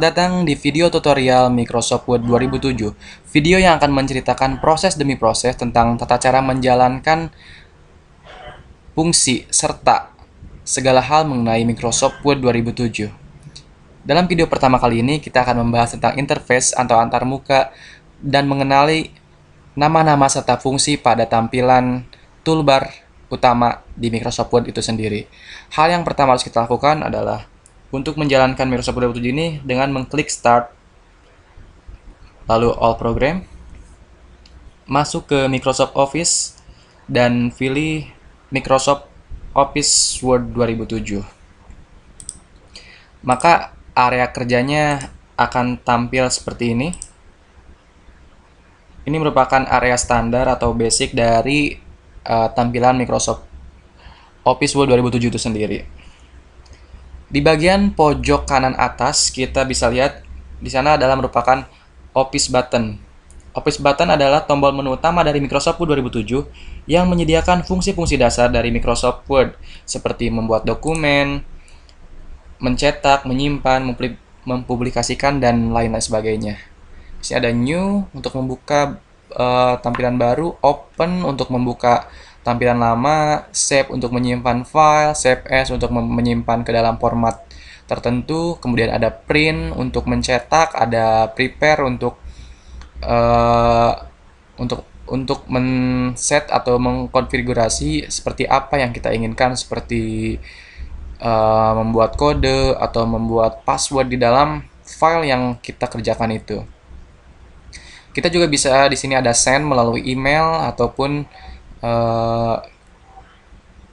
datang di video tutorial Microsoft Word 2007. Video yang akan menceritakan proses demi proses tentang tata cara menjalankan fungsi serta segala hal mengenai Microsoft Word 2007. Dalam video pertama kali ini kita akan membahas tentang interface atau antarmuka dan mengenali nama-nama serta fungsi pada tampilan toolbar utama di Microsoft Word itu sendiri. Hal yang pertama harus kita lakukan adalah untuk menjalankan Microsoft Word 2007 ini dengan mengklik Start, lalu All Program, masuk ke Microsoft Office, dan pilih Microsoft Office Word 2007. Maka area kerjanya akan tampil seperti ini. Ini merupakan area standar atau basic dari tampilan Microsoft Office Word 2007 itu sendiri. Di bagian pojok kanan atas kita bisa lihat di sana adalah merupakan Office button. Office button adalah tombol menu utama dari Microsoft Word 2007 yang menyediakan fungsi-fungsi dasar dari Microsoft Word seperti membuat dokumen, mencetak, menyimpan, mempublikasikan, dan lain-lain sebagainya. Di sini ada New untuk membuka tampilan baru, Open untuk membuka tampilan lama, Save untuk menyimpan file, Save As untuk menyimpan ke dalam format tertentu, kemudian ada Print untuk mencetak, ada Prepare untuk men-set atau mengkonfigurasi seperti apa yang kita inginkan, seperti membuat kode atau membuat password di dalam file yang kita kerjakan itu. Kita juga bisa di sini ada send melalui email ataupun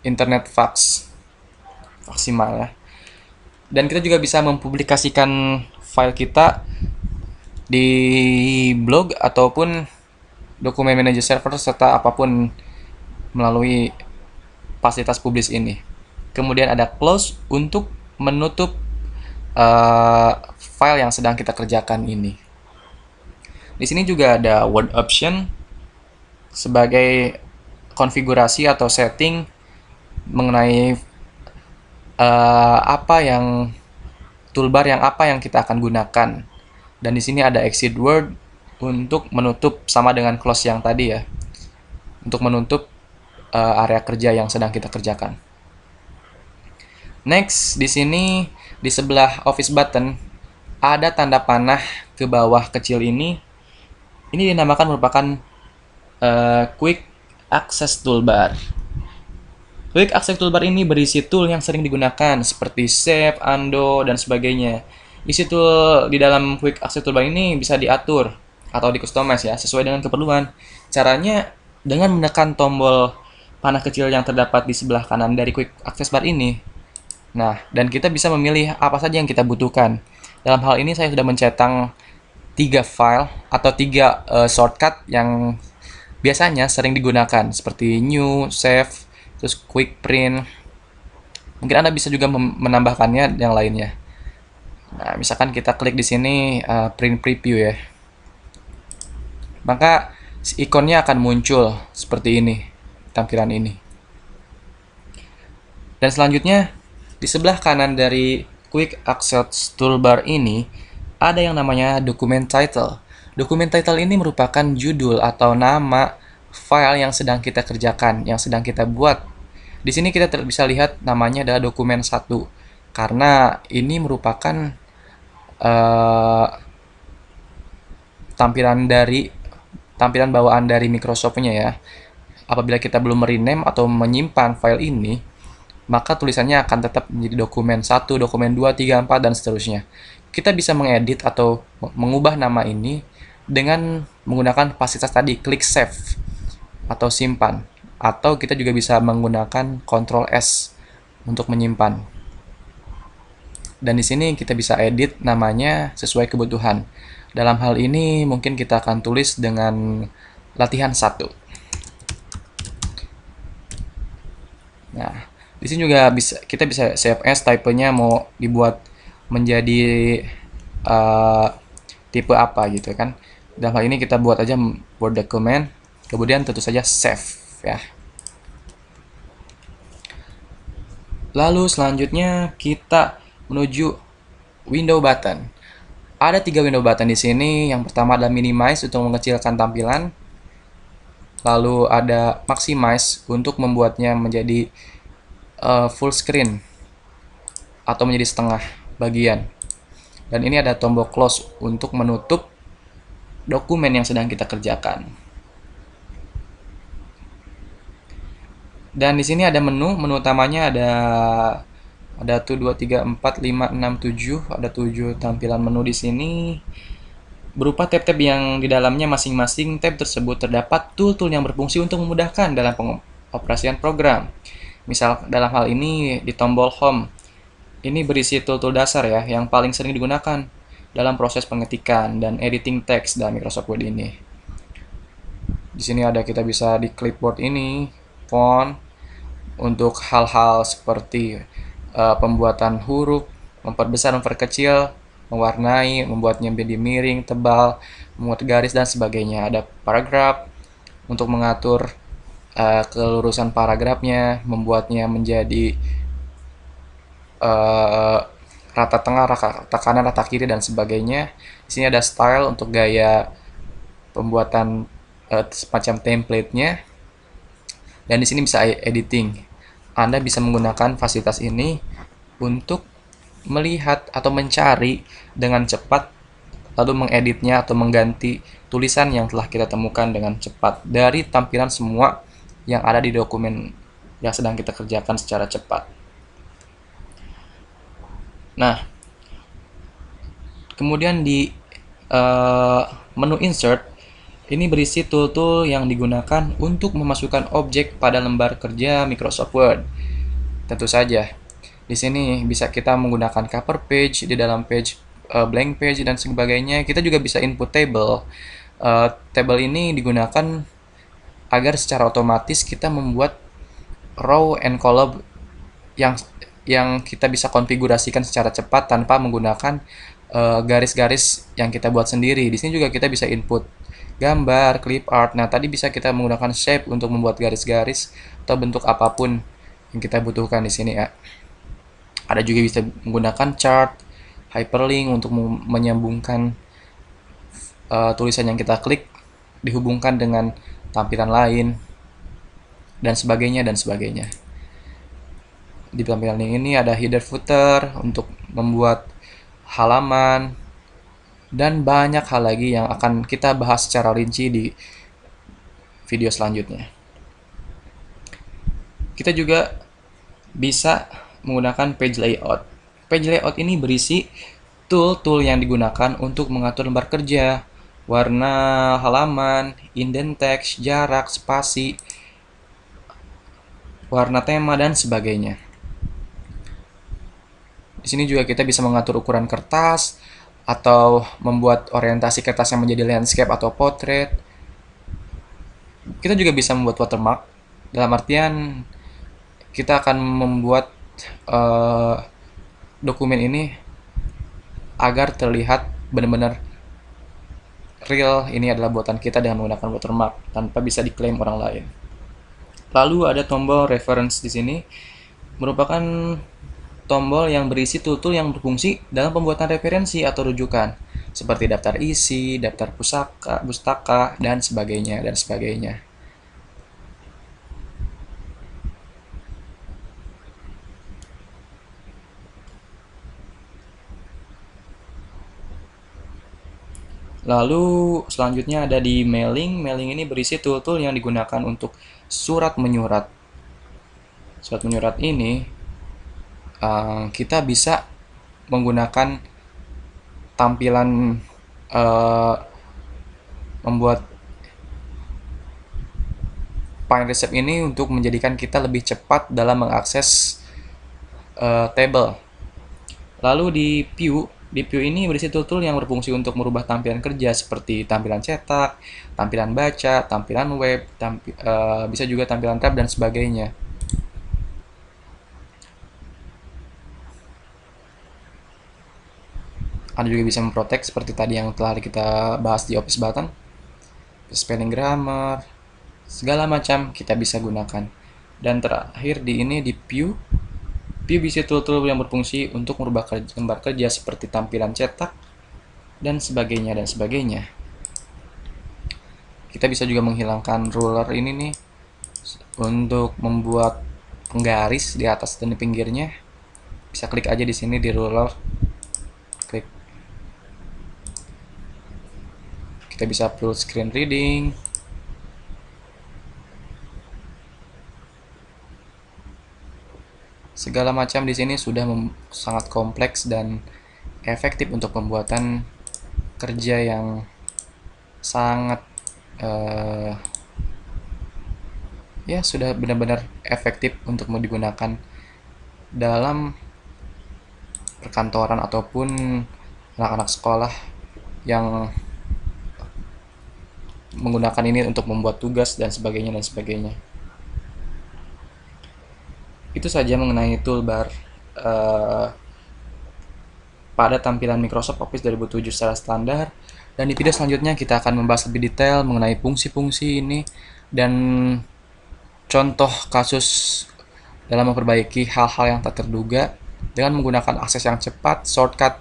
internet fax, maksimal ya. Dan kita juga bisa mempublikasikan file kita di blog ataupun dokumen manager server serta apapun melalui fasilitas publis ini. Kemudian ada close untuk menutup file yang sedang kita kerjakan ini. Di sini juga ada word option sebagai konfigurasi atau setting mengenai toolbar yang kita akan gunakan. Dan di sini ada exit word untuk menutup, sama dengan close yang tadi ya, untuk menutup area kerja yang sedang kita kerjakan. Next, di sini di sebelah Office button ada tanda panah ke bawah kecil ini. Ini dinamakan merupakan Quick Access Toolbar. Quick Access Toolbar ini berisi tool yang sering digunakan seperti Save, Undo, dan sebagainya. Isi tool di dalam Quick Access Toolbar ini bisa diatur atau di-customize ya, sesuai dengan keperluan. Caranya dengan menekan tombol panah kecil yang terdapat di sebelah kanan dari Quick Access Bar ini. Nah, dan kita bisa memilih apa saja yang kita butuhkan. Dalam hal ini saya sudah mencetak 3 file atau 3 shortcut yang biasanya sering digunakan seperti New, Save, terus Quick Print. Mungkin Anda bisa juga menambahkannya yang lainnya. Nah, misalkan kita klik di sini Print Preview ya. Maka ikonnya akan muncul seperti ini, tampilan ini. Dan selanjutnya di sebelah kanan dari Quick Access Toolbar ini ada yang namanya Document Title. Document Title ini merupakan judul atau nama file yang sedang kita kerjakan, yang sedang kita buat. Di sini kita bisa lihat namanya adalah dokumen 1 karena ini merupakan tampilan bawaan dari Microsoft-nya ya. Apabila kita belum rename atau menyimpan file ini, maka tulisannya akan tetap menjadi dokumen 1, dokumen 2, 3, 4, dan seterusnya. Kita bisa mengedit atau mengubah nama ini dengan menggunakan fasilitas tadi, klik Save atau simpan. Atau kita juga bisa menggunakan Ctrl S untuk menyimpan. Dan di sini kita bisa edit namanya sesuai kebutuhan. Dalam hal ini mungkin kita akan tulis dengan latihan 1. Nah, di sini juga kita bisa save as, typenya mau dibuat menjadi tipe apa gitu kan. Dalam hal ini kita buat aja Word document, kemudian tentu saja save ya. Lalu selanjutnya kita menuju window button. Ada 3 window button di sini. Yang pertama adalah minimize untuk mengecilkan tampilan. Lalu ada maximize untuk membuatnya menjadi full screen atau menjadi setengah bagian. Dan ini ada tombol close untuk menutup dokumen yang sedang kita kerjakan. Dan di sini ada menu utamanya ada 1 2 3 4 5 6 7, ada 7 tampilan menu di sini. Berupa tab-tab yang di dalamnya masing-masing tab tersebut terdapat tool-tool yang berfungsi untuk memudahkan dalam pengoperasian program. Misal dalam hal ini di tombol home. Ini berisi tool-tool dasar ya yang paling sering digunakan dalam proses pengetikan dan editing teks dalam Microsoft Word ini. Di sini ada kita bisa di clipboard ini, font untuk hal-hal seperti pembuatan huruf, memperbesar, memperkecil, mewarnai, membuatnya menjadi miring, tebal, membuat garis dan sebagainya. Ada paragraf untuk mengatur kelurusan paragrafnya, membuatnya menjadi rata tengah, rata kanan, rata kiri dan sebagainya. Di sini ada style untuk gaya pembuatan semacam template-nya. Dan di sini bisa editing. Anda bisa menggunakan fasilitas ini untuk melihat atau mencari dengan cepat, lalu mengeditnya atau mengganti tulisan yang telah kita temukan dengan cepat dari tampilan semua yang ada di dokumen yang sedang kita kerjakan secara cepat. Nah, kemudian di menu insert ini berisi tool-tool yang digunakan untuk memasukkan objek pada lembar kerja Microsoft Word. Tentu saja, di sini bisa kita menggunakan cover page, di dalam page, blank page, dan sebagainya. Kita juga bisa input table. Table ini digunakan agar secara otomatis kita membuat row and column yang kita bisa konfigurasikan secara cepat tanpa menggunakan garis-garis yang kita buat sendiri. Di sini juga kita bisa input gambar, clip art. Nah, tadi bisa kita menggunakan shape untuk membuat garis-garis atau bentuk apapun yang kita butuhkan di sini ya. Ada juga bisa menggunakan chart, hyperlink untuk menyambungkan tulisan yang kita klik dihubungkan dengan tampilan lain dan sebagainya dan sebagainya. Di tampilan ini ada header footer untuk membuat halaman dan banyak hal lagi yang akan kita bahas secara rinci di video selanjutnya. Kita juga bisa menggunakan page layout. Page layout ini berisi tool-tool yang digunakan untuk mengatur lembar kerja, warna halaman, indent text, jarak, spasi, warna tema, dan sebagainya. Di sini juga kita bisa mengatur ukuran kertas atau membuat orientasi kertas yang menjadi landscape atau portrait. Kita juga bisa membuat watermark. Dalam artian kita akan membuat dokumen ini agar terlihat benar-benar real, ini adalah buatan kita dengan menggunakan watermark tanpa bisa diklaim orang lain. Lalu ada tombol reference di sini, merupakan tombol yang berisi tool-tool yang berfungsi dalam pembuatan referensi atau rujukan, seperti daftar isi, daftar pustaka, dan sebagainya, dan sebagainya. Lalu selanjutnya ada di mailing. Mailing ini berisi tool-tool yang digunakan untuk surat menyurat. Surat menyurat ini kita bisa menggunakan tampilan membuat file receipt ini untuk menjadikan kita lebih cepat dalam mengakses table. Lalu di view ini berisi tool-tool yang berfungsi untuk merubah tampilan kerja seperti tampilan cetak, tampilan baca, tampilan web, bisa juga tampilan tab dan sebagainya. Ada juga bisa memprotek seperti tadi yang telah kita bahas di Office Button. Spelling grammar, segala macam kita bisa gunakan. Dan terakhir di ini di view bisa tool-tool yang berfungsi untuk merubah lembar kerja seperti tampilan cetak, dan sebagainya dan sebagainya. Kita bisa juga menghilangkan ruler ini nih untuk membuat penggaris di atas dan di pinggirnya. Bisa klik aja di sini di ruler, klik. Kita bisa full screen reading. Segala macam di sini sudah sangat kompleks dan efektif untuk pembuatan kerja yang sangat ya sudah benar-benar efektif untuk mau digunakan dalam perkantoran ataupun anak-anak sekolah yang menggunakan ini untuk membuat tugas dan sebagainya dan sebagainya. Itu saja mengenai toolbar pada tampilan Microsoft Office 2007 secara standar. Dan di video selanjutnya kita akan membahas lebih detail mengenai fungsi-fungsi ini dan contoh kasus dalam memperbaiki hal-hal yang tak terduga dengan menggunakan akses yang cepat, shortcut,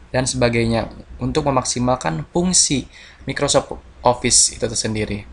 dan sebagainya untuk memaksimalkan fungsi Microsoft Office itu tersendiri.